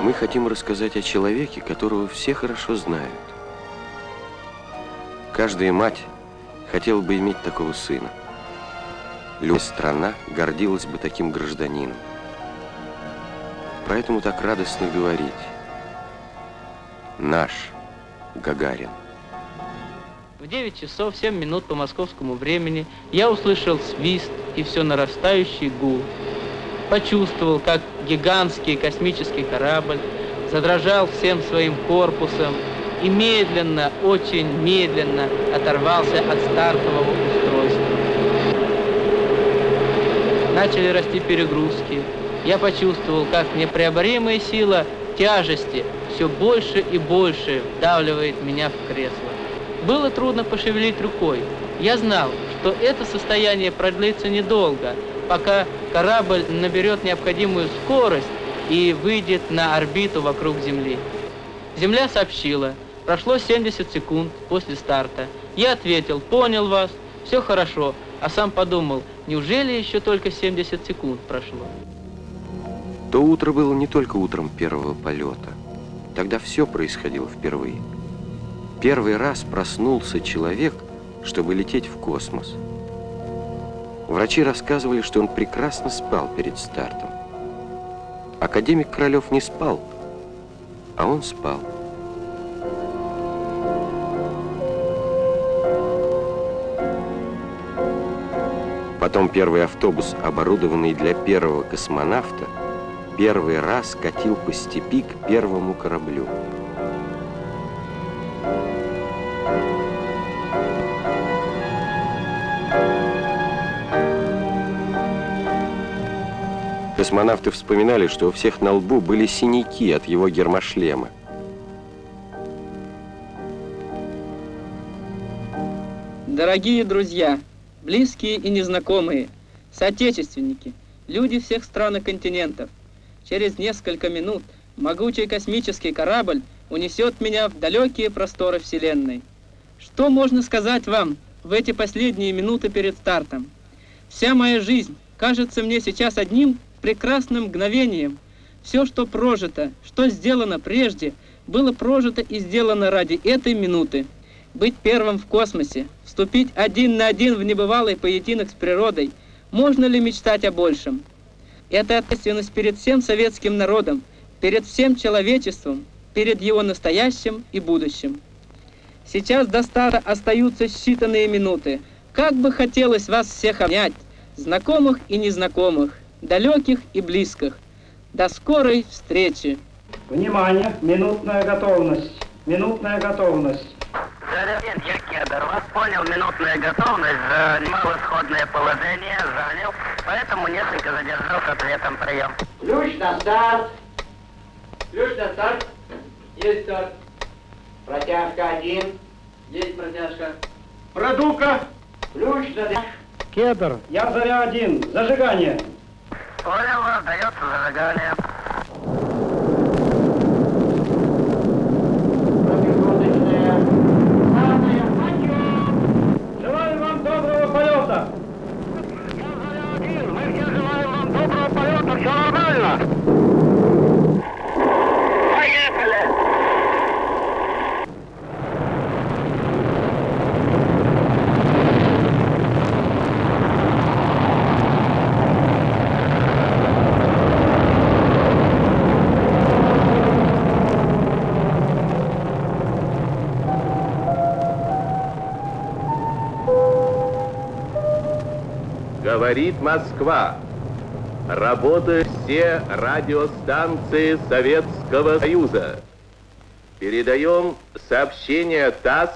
Мы хотим рассказать о человеке, которого все хорошо знают. Каждая мать хотела бы иметь такого сына. Любая страна гордилась бы таким гражданином. Поэтому так радостно говорить: наш Гагарин. В 9 часов 7 минут по московскому времени я услышал свист и все нарастающий гул. Почувствовал, как гигантский космический корабль задрожал всем своим корпусом и медленно, очень медленно оторвался от стартового устройства. Начали расти перегрузки. Я почувствовал, как непреоборимая сила тяжести все больше и больше вдавливает меня в кресло. Было трудно пошевелить рукой. Я знал, что это состояние продлится недолго, пока корабль наберет необходимую скорость и выйдет на орбиту вокруг Земли. Земля сообщила: прошло 70 секунд после старта. Я ответил: понял вас, все хорошо, а сам подумал: неужели еще только 70 секунд прошло? То утро было не только утром первого полета. Тогда все происходило впервые. Первый раз проснулся человек, чтобы лететь в космос. Врачи рассказывали, что он прекрасно спал перед стартом. Академик Королев не спал, а он спал. Потом первый автобус, оборудованный для первого космонавта, первый раз катил по степи к первому кораблю. Космонавты вспоминали, что у всех на лбу были синяки от его гермошлема. Дорогие друзья, близкие и незнакомые, соотечественники, люди всех стран и континентов, через несколько минут могучий космический корабль унесет меня в далекие просторы Вселенной. Что можно сказать вам в эти последние минуты перед стартом? Вся моя жизнь кажется мне сейчас одним прекрасным мгновением. Все, что прожито, что сделано прежде, было прожито и сделано ради этой минуты. Быть первым в космосе, вступить один на один в небывалый поединок с природой, можно ли мечтать о большем? Это ответственность перед всем советским народом, перед всем человечеством, перед его настоящим и будущим. Сейчас до старта остаются считанные минуты. Как бы хотелось вас всех обнять, знакомых и незнакомых, далеких и близких. До скорой встречи. Внимание, минутная готовность. Минутная готовность. Президент, я Кедр. Вас понял, минутная готовность. Занимал исходное положение, занял. Поэтому несколько задержал с ответом. Прием. Ключ на старт. Ключ на старт. Есть старт. Протяжка 1. Есть протяжка. Продувка. Ключ на... Кедр, я заря 1. Зажигание. Понял, дается зажигание. Желаю вам доброго полета. Я заря 1. Мы все желаем вам доброго полета. Все нормально. Поехали. Говорит Москва. Работают все радиостанции Советского Союза. Передаем сообщение ТАСС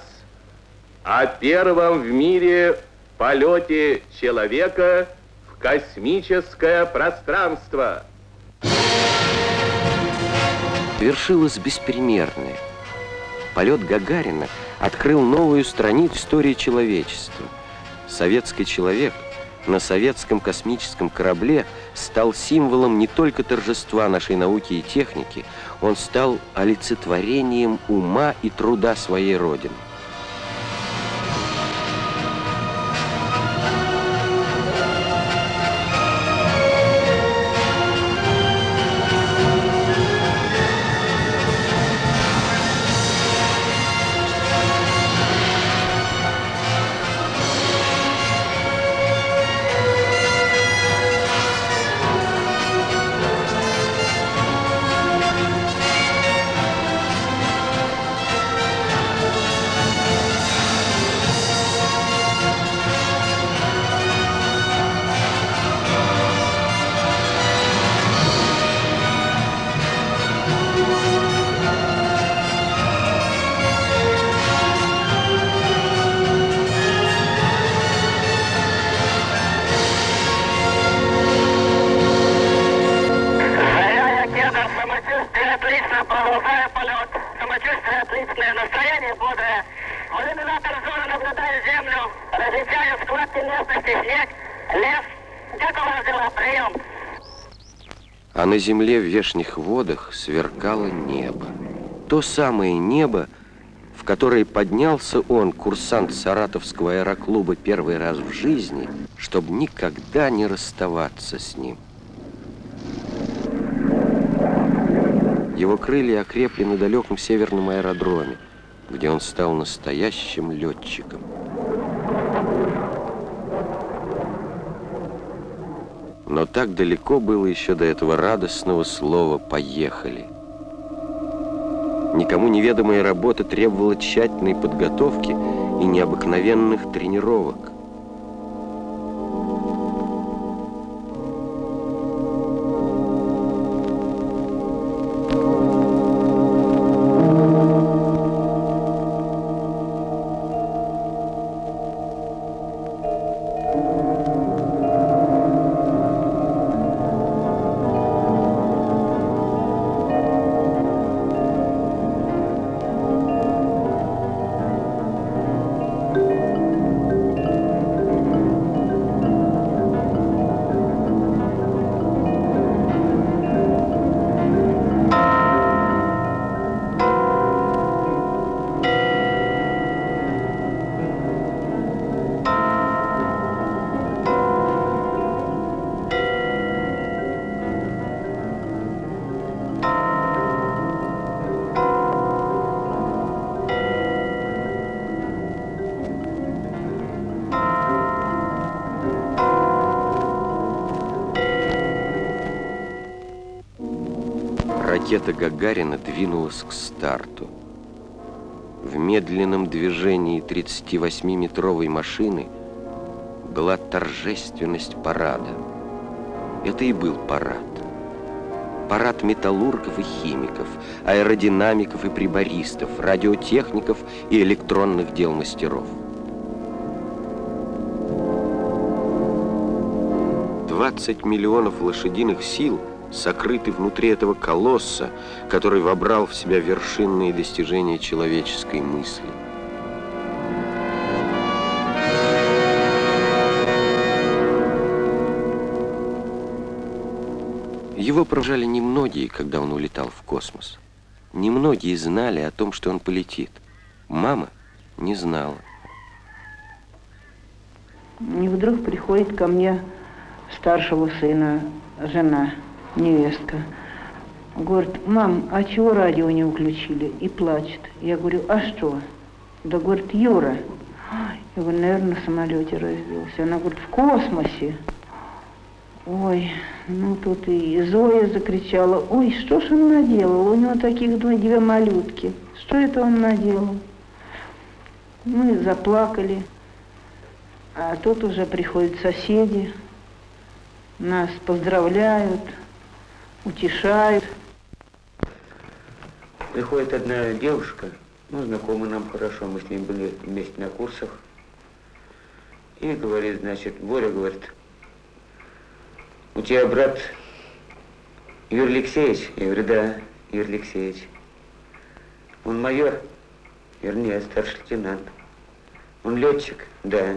о первом в мире полете человека в космическое пространство. Совершилось беспримерное. Полет Гагарина открыл новую страницу истории человечества. Советский человек на советском космическом корабле стал символом не только торжества нашей науки и техники, он стал олицетворением ума и труда своей Родины. Самочувствие отлично, продолжаю полет. Самочувствие отличное, настроение бодрое. В иллюминатор зоны наблюдаю землю, различаю складки местности, снег, лес. Как у вас дела? Прием. А на земле в вешних водах сверкало небо. То самое небо, в которое поднялся он, курсант Саратовского аэроклуба, первый раз в жизни, чтобы никогда не расставаться с ним. Его крылья окрепли на далеком северном аэродроме, где он стал настоящим летчиком. Но так далеко было еще до этого радостного слова «поехали». Никому неведомая работа требовала тщательной подготовки и необыкновенных тренировок. Ракета Гагарина двинулась к старту. В медленном движении 38-метровой машины была торжественность парада. Это и был парад. Парад металлургов и химиков, аэродинамиков и прибористов, радиотехников и электронных дел мастеров. 20 миллионов лошадиных сил сокрыты внутри этого колосса, который вобрал в себя вершинные достижения человеческой мысли. Его провожали немногие, когда он улетал в космос. Немногие знали о том, что он полетит. Мама не знала. И вдруг приходит ко мне старшего сына жена, невестка. Говорит: мам, а чего радио не включили? И плачет. Я говорю: а что? Да, говорит, Юра. Я говорю: наверное, на самолете разбился. Она говорит: в космосе. Ой, ну тут и Зоя закричала: ой, что ж он наделал? У него таких две малютки. Что это он наделал? Мы заплакали. А тут уже приходят соседи, нас поздравляют, утешают. Приходит одна девушка, ну, знакомая нам хорошо, мы с ней были вместе на курсах. И говорит, значит, Боря, говорит: у тебя брат Юрий Алексеевич? Я говорю: да, Юрий Алексеевич. Он майор? Я говорю: нет, старший лейтенант. Он летчик? Да.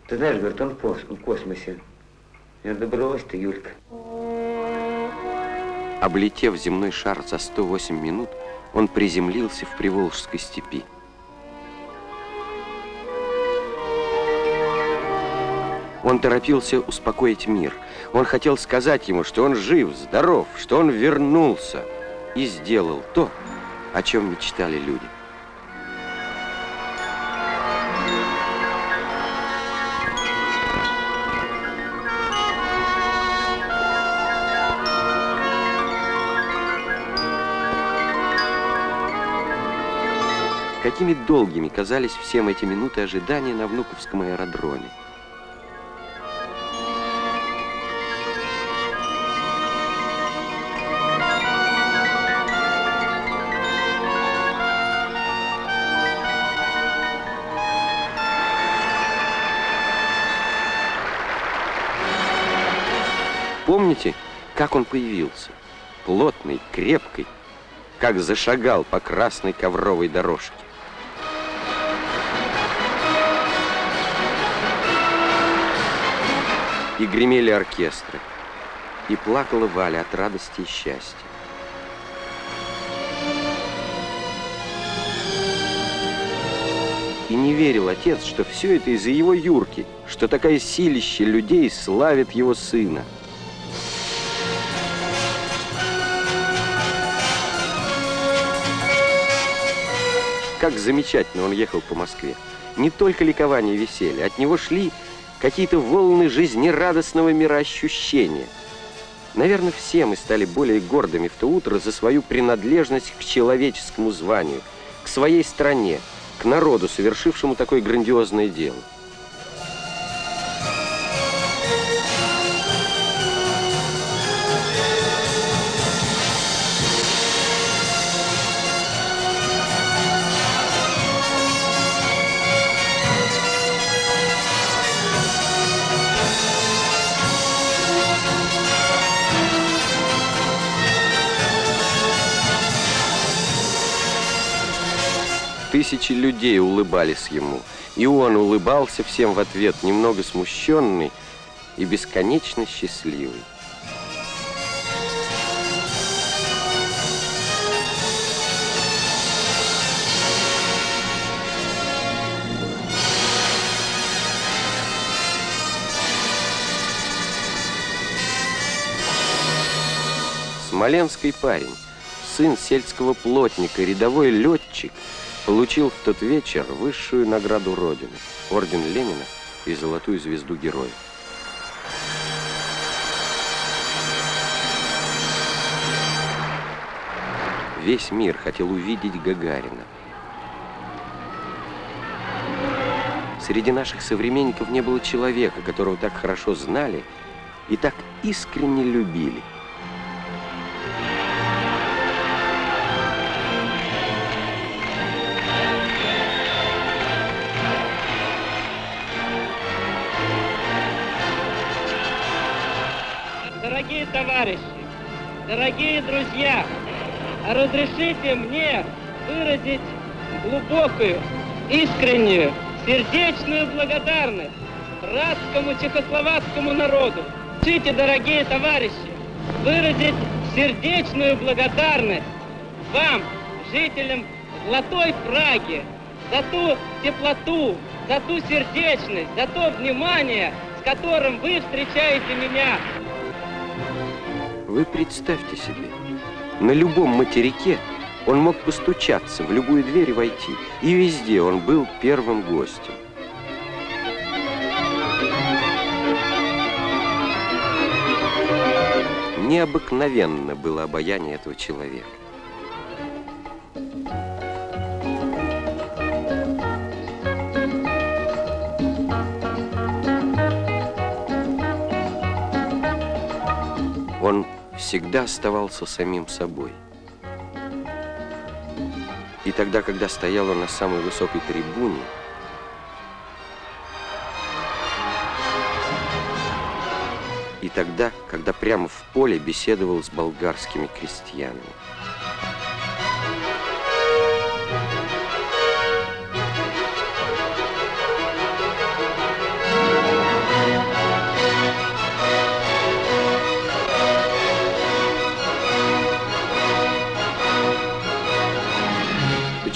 Ты знаешь, говорит, он в космосе. Я говорю: да брось ты, Юлька. Облетев земной шар за 108 минут, он приземлился в Приволжской степи. Он торопился успокоить мир. Он хотел сказать ему, что он жив, здоров, что он вернулся и сделал то, о чем мечтали люди. Какими долгими казались всем эти минуты ожидания на Внуковском аэродроме. Помните, как он появился, плотный, крепкий, как зашагал по красной ковровой дорожке. И гремели оркестры, и плакала Валя от радости и счастья. И не верил отец, что все это из-за его Юрки, что такое силище людей славит его сына. Как замечательно он ехал по Москве. Не только ликование и веселье, от него шли какие-то волны жизнерадостного мироощущения. Наверное, все мы стали более гордыми в то утро за свою принадлежность к человеческому званию, к своей стране, к народу, совершившему такое грандиозное дело. Тысячи людей улыбались ему, и он улыбался всем в ответ, немного смущенный и бесконечно счастливый. Смоленский парень, сын сельского плотника, рядовой летчик, получил в тот вечер высшую награду Родины, орден Ленина и золотую звезду Героя. Весь мир хотел увидеть Гагарина. Среди наших современников не было человека, которого так хорошо знали и так искренне любили. Дорогие товарищи, дорогие друзья, разрешите мне выразить глубокую, искреннюю, сердечную благодарность братскому чехословацкому народу. Разрешите, дорогие товарищи, выразить сердечную благодарность вам, жителям Золотой Праги, за ту теплоту, за ту сердечность, за то внимание, с которым вы встречаете меня. Вы представьте себе, на любом материке он мог постучаться в любую дверь и войти, и везде он был первым гостем. Необыкновенно было обаяние этого человека. Он всегда оставался самим собой. И тогда, когда стоял он на самой высокой трибуне, и тогда, когда прямо в поле беседовал с болгарскими крестьянами.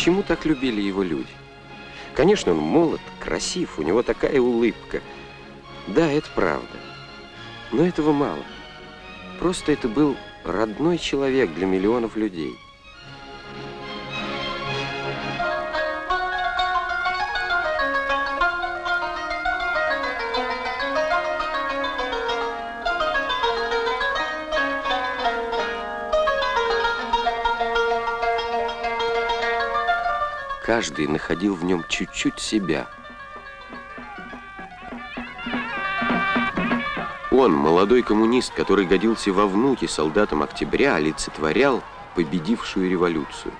Почему так любили его люди? Конечно, он молод, красив, у него такая улыбка. Да, это правда. Но этого мало. Просто это был родной человек для миллионов людей. Каждый находил в нем чуть-чуть себя. Он, молодой коммунист, который годился во внуки солдатам Октября, олицетворял победившую революцию.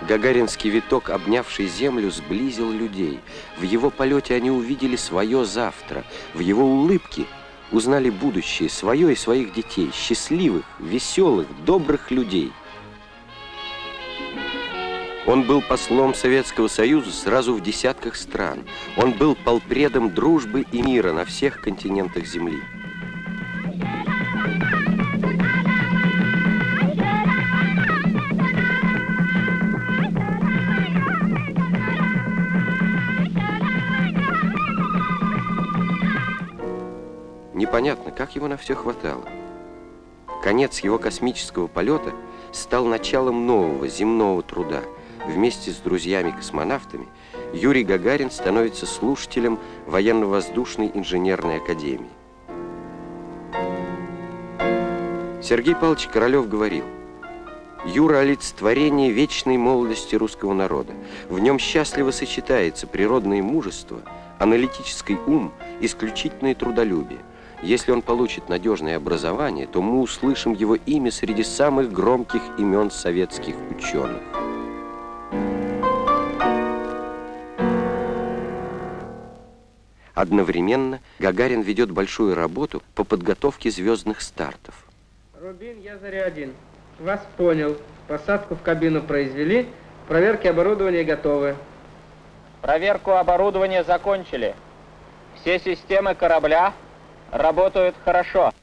Гагаринский виток, обнявший землю, сблизил людей. В его полете они увидели свое завтра. В его улыбке узнали будущее свое и своих детей, счастливых, веселых, добрых людей. Он был послом Советского Союза сразу в десятках стран. Он был полпредом дружбы и мира на всех континентах Земли. Непонятно, как его на все хватало. Конец его космического полета стал началом нового земного труда. Вместе с друзьями-космонавтами Юрий Гагарин становится слушателем Военно-воздушной инженерной академии. Сергей Павлович Королев говорил: «Юра — олицетворение вечной молодости русского народа. В нем счастливо сочетается природное мужество, аналитический ум, исключительное трудолюбие. Если он получит надежное образование, то мы услышим его имя среди самых громких имен советских ученых». Одновременно Гагарин ведет большую работу по подготовке звездных стартов. Рубин, я Заря-1. Вас понял. Посадку в кабину произвели, проверки оборудования готовы. Проверку оборудования закончили. Все системы корабля работают хорошо.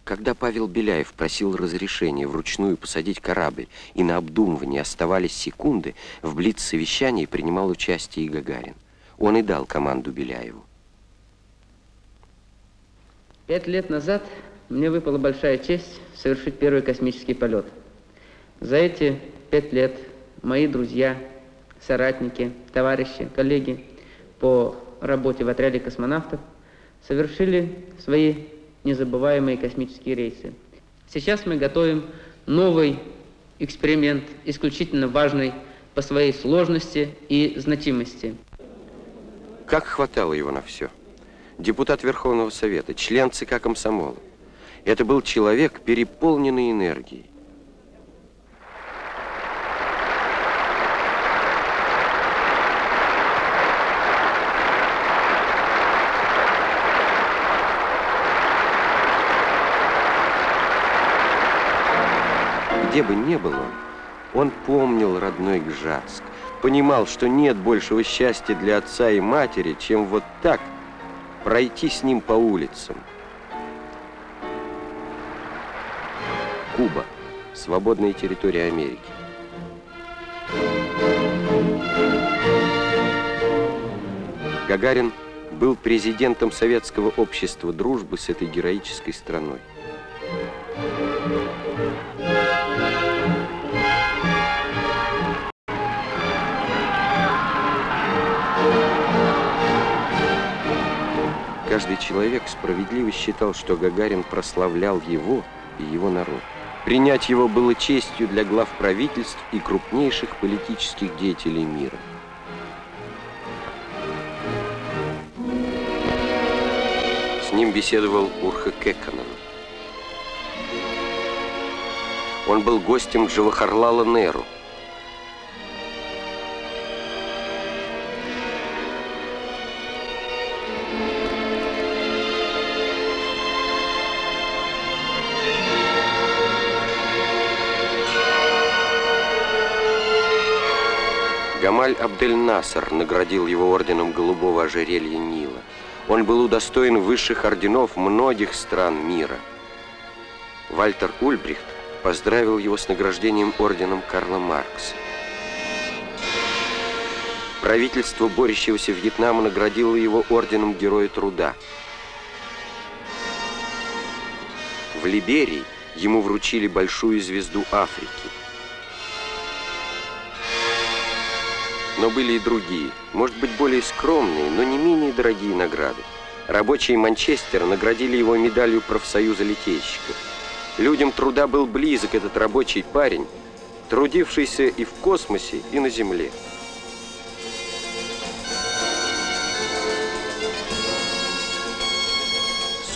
Когда Павел Беляев просил разрешения вручную посадить корабль, и на обдумывание оставались секунды, в блиц-совещании принимал участие и Гагарин. Он и дал команду Беляеву. 5 лет назад мне выпала большая честь совершить первый космический полет. За эти 5 лет мои друзья, соратники, товарищи, коллеги по работе в отряде космонавтов совершили свои незабываемые космические рейсы. Сейчас мы готовим новый эксперимент, исключительно важный по своей сложности и значимости. Как хватало его на все. Депутат Верховного Совета, член ЦК комсомола. Это был человек, переполненный энергией. Где бы ни был он помнил родной Гжатск, понимал, что нет большего счастья для отца и матери, чем вот так пройти с ним по улицам. Куба, свободная территория Америки. Гагарин был президентом Советского общества дружбы с этой героической страной. Каждый человек справедливо считал, что Гагарин прославлял его и его народ. Принять его было честью для глав правительств и крупнейших политических деятелей мира. С ним беседовал Урха Кекканен. Он был гостем Джавахарлала Неру. Гамаль Абдель-Насер наградил его орденом Голубого ожерелья Нила. Он был удостоен высших орденов многих стран мира. Вальтер Ульбрихт поздравил его с награждением орденом Карла Маркса. Правительство борющегося Вьетнама наградило его орденом Героя Труда. В Либерии ему вручили большую звезду Африки. Но были и другие, может быть, более скромные, но не менее дорогие награды. Рабочие Манчестера наградили его медалью профсоюза литейщиков. Людям труда был близок этот рабочий парень, трудившийся и в космосе, и на Земле.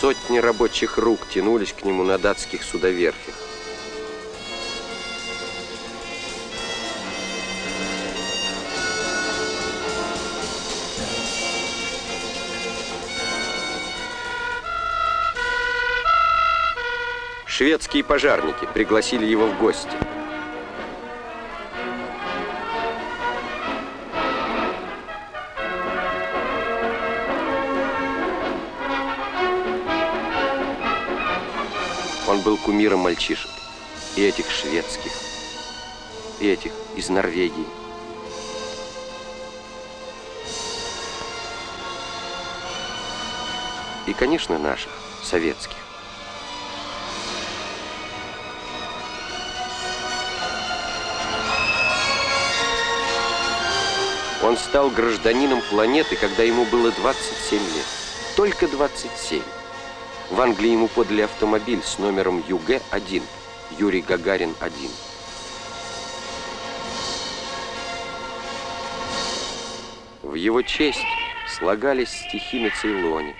Сотни рабочих рук тянулись к нему на датских судоверфях. Шведские пожарники пригласили его в гости. Он был кумиром мальчишек, и этих шведских, и этих из Норвегии. И, конечно, наших, советских. Он стал гражданином планеты, когда ему было 27 лет. Только 27. В Англии ему подали автомобиль с номером ЮГ-1, Юрий Гагарин-1. В его честь слагались стихи на Цейлоне.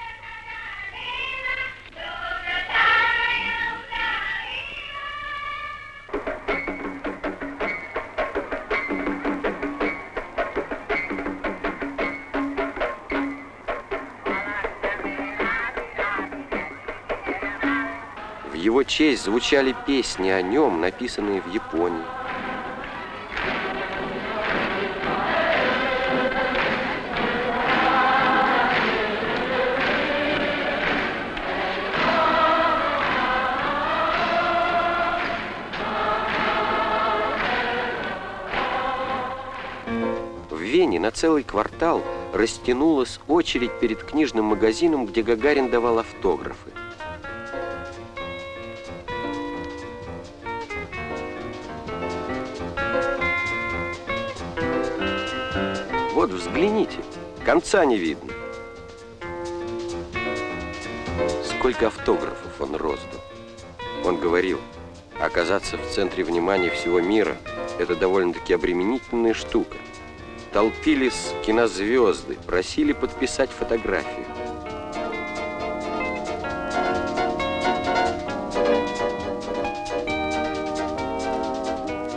В его честь звучали песни о нем, написанные в Японии. В Вене на целый квартал растянулась очередь перед книжным магазином, где Гагарин давал автографы. Вот взгляните, конца не видно. Сколько автографов он роздал. Он говорил, оказаться в центре внимания всего мира – это довольно-таки обременительная штука. Толпились кинозвезды, просили подписать фотографию.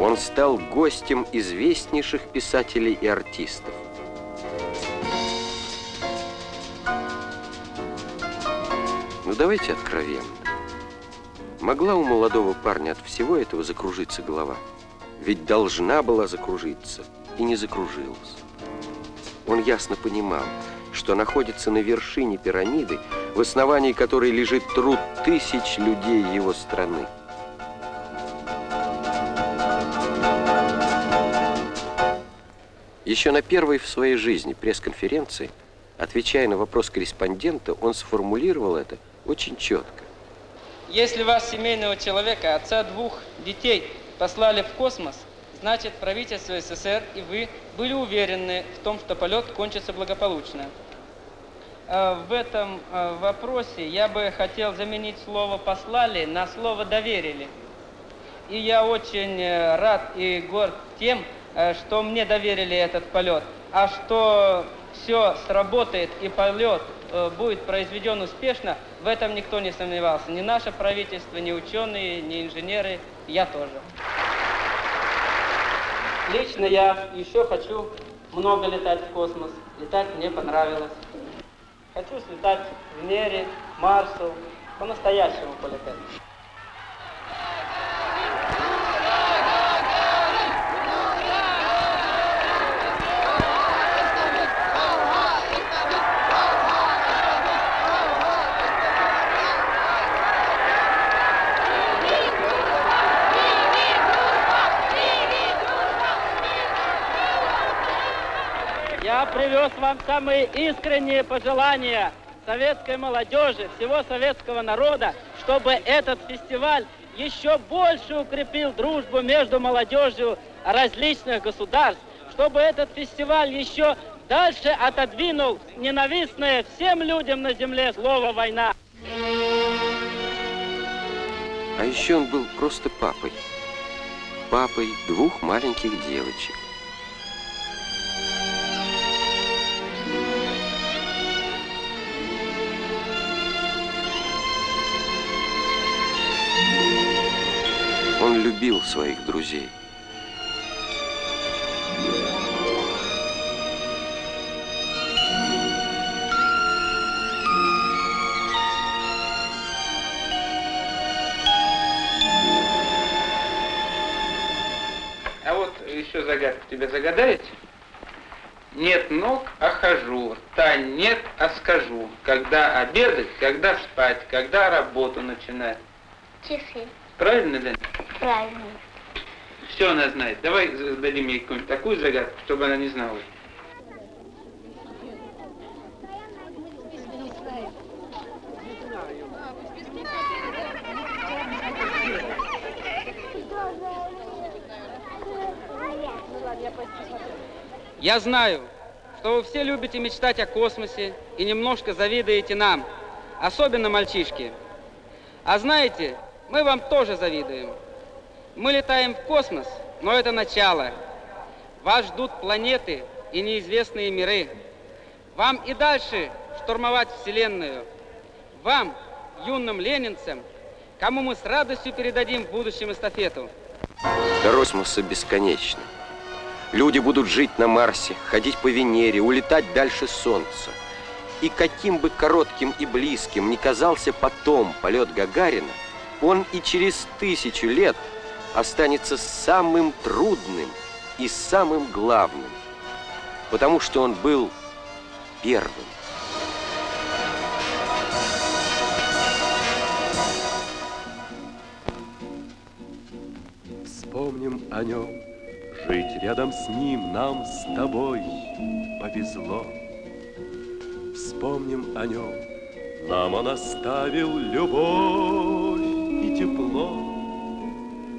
Он стал гостем известнейших писателей и артистов. Ну, давайте откровенно. Могла у молодого парня от всего этого закружиться голова? Ведь должна была закружиться, и не закружилась. Он ясно понимал, что находится на вершине пирамиды, в основании которой лежит труд тысяч людей его страны. Еще на первой в своей жизни пресс-конференции, отвечая на вопрос корреспондента, он сформулировал это очень четко. Если вас, семейного человека, отца 2 детей, послали в космос, значит, правительство СССР и вы были уверены в том, что полет кончится благополучно. В этом вопросе я бы хотел заменить слово «послали» на слово «доверили». И я очень рад и горд тем, что мне доверили этот полет, а что все сработает и полет будет произведен успешно, в этом никто не сомневался. Ни наше правительство, ни ученые, ни инженеры, я тоже. Лично я еще хочу много летать в космос. Летать мне понравилось. Хочу слетать в Венере, Марсу, по-настоящему полетать. Я привез вам самые искренние пожелания советской молодежи, всего советского народа, чтобы этот фестиваль еще больше укрепил дружбу между молодежью различных государств, чтобы этот фестиваль еще дальше отодвинул ненавистное всем людям на земле слово «война». А еще он был просто папой. Папой 2 маленьких девочек. Он любил своих друзей. еще загадку тебе загадать? Нет ног, а хожу, рта нет, а скажу. Когда обедать, когда спать, когда работу начинать. Часы. Правильно, Лена? Правильно. Все она знает. Давай дадим ей какую-нибудь такую загадку, чтобы она не знала. Я знаю, что вы все любите мечтать о космосе и немножко завидуете нам, особенно мальчишки. А знаете, мы вам тоже завидуем. Мы летаем в космос, но это начало. Вас ждут планеты и неизвестные миры. Вам и дальше штурмовать Вселенную. Вам, юным ленинцам, кому мы с радостью передадим в будущем эстафету. Космоса бесконечно. Люди будут жить на Марсе, ходить по Венере, улетать дальше Солнца. И каким бы коротким и близким ни казался потом полет Гагарина, он и через 1000 лет останется самым трудным и самым главным, потому что он был первым. Вспомним о нем, жить рядом с ним нам с тобой повезло. Вспомним о нем, нам он оставил любовь и тепло.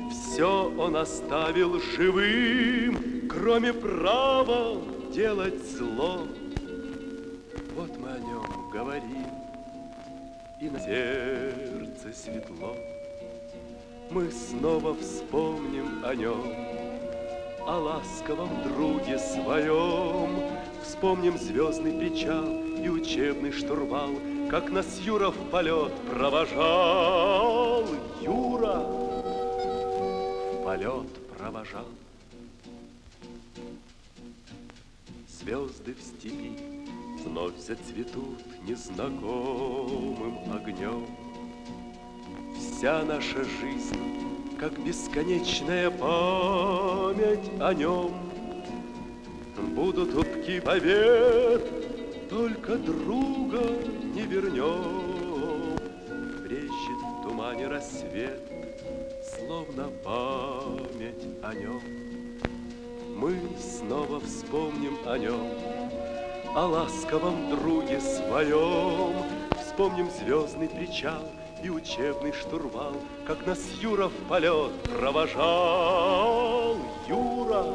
Все он оставил живым, кроме права делать зло. Вот мы о нем говорим, и на сердце светло. Мы снова вспомним о нем, о ласковом друге своем. Вспомним звездный причал и учебный штурвал, как нас Юра в полет провожал. Юра в полет провожал. Звезды в степи вновь зацветут незнакомым огнем. Вся наша жизнь, как бесконечная память о нем. Будут утки побед, только друга не вернем. Брещет в тумане рассвет, словно память о нем. Мы снова вспомним о нем, о ласковом друге своем. Вспомним звездный причал и учебный штурвал, как нас Юра в полет провожал. Юра